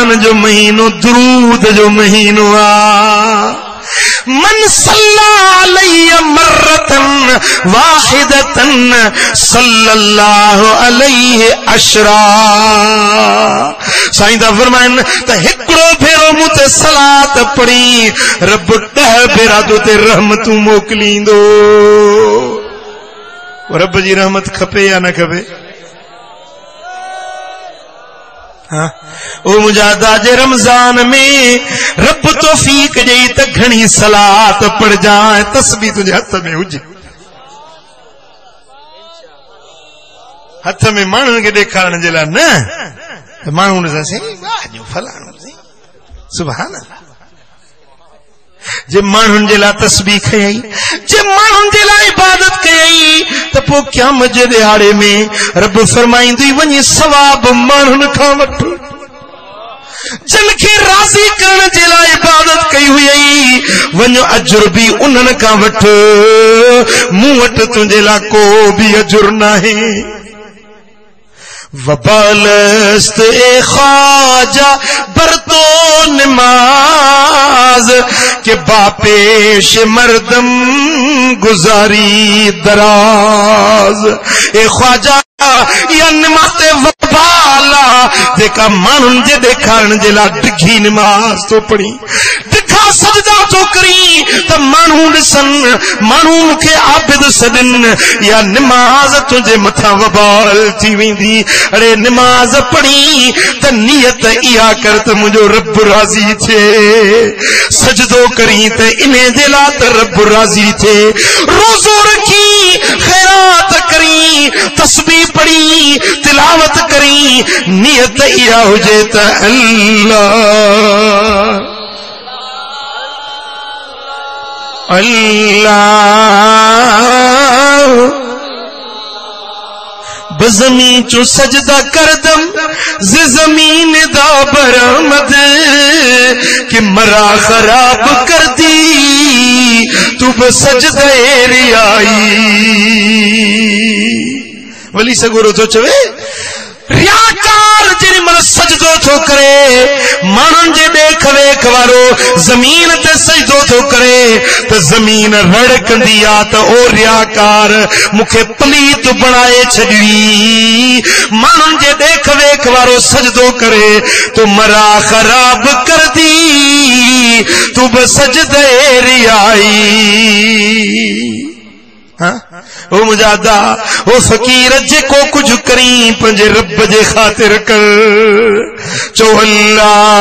रमजान जो महीनो दुरूद जो महीनो आ। मन सल्ला अलैहि मर्रतन वाहिदतन सल्लल्लाहु अलैहि अशरा। साईं दा फरमान त हिकड़ो भेरो मुते सलात पढ़ी रब 10 भेरा ते रहमतू मोकलींदो। रब जी रहमत खपे या न खपे? हाँ ओ मुजादा जे रमजान में रब तौफीक जई त घणी सलात पढ़ जाए तस्बीह तुझे हथ में हुजे। हथ में माण्हुनि खे ॾेखारण जे लाइ न त माण्हू ॾिसां वाह जो फलाणो सुभान अल्लाह। जे माण्हुनि जे लाइ तस्बीह खयई जे माण्हुनि जे लाइ इबादत कयई त पोइ क़यामत जे ॾिहाड़े में रब फरमाईंदी वञी सवाब माण्हुनि खां वठ। जिन खे राज़ी करण जे लाइ इबादत कई हुई वञो अजुर बि उन्हनि खां वठ। मूं वटि तुंहिंजे लाइ को बि अजुर नाहे। वबालस्त ए ख्वाजा बरतो नमाज के बापेश मर्दम गुजारी दराज। ए ख्वाजा या नमाज वबाला जेका माण्हुनि जे ॾेखारण जे लाइ डिघी नमाज तो पढ़ी डिघा सजदा तो करी त माण्हू ॾिसनि माण्हू मूंखे आबिद सॾनि या नमाज तुंहिंजे मथां वबाल थी वेंदी। अरे नमाज पढ़ी त नियत इहा कर त मुंहिंजो रब राज़ी थिए। सजदो करी त इन्हे जे लाइ त रब राज़ी थिए। रोज़ो रखी खैरात करी तस्बीह पढ़ी तिलावत करी नियत इहा हुजे त अल्लाह अल्लाह बज़मीन चो सजदा करदम ज़मीन दा बरामद कि मरा खराब कर दी तू बसजदा रियाई। वली सगुरो तो चवे रियाकार जेरी मन सजदो थो करे माण्हुनि जे ॾेख वेख वारो ज़मीन ते सजदो थो करे त ज़मीन रड़कंदी आ त ओ रियाकार मूंखे पलीत बणाए छॾी। माण्हुनि जे ॾेख वेख वारो सजदो करे तो मरा ख़राब कर दी तू बि सजदे रियाई। हाँ ओ मुजादा ओ फकीर जेको कुछ करी पंहिंजे रब जे ख़ातिर कर। चो अल्लाह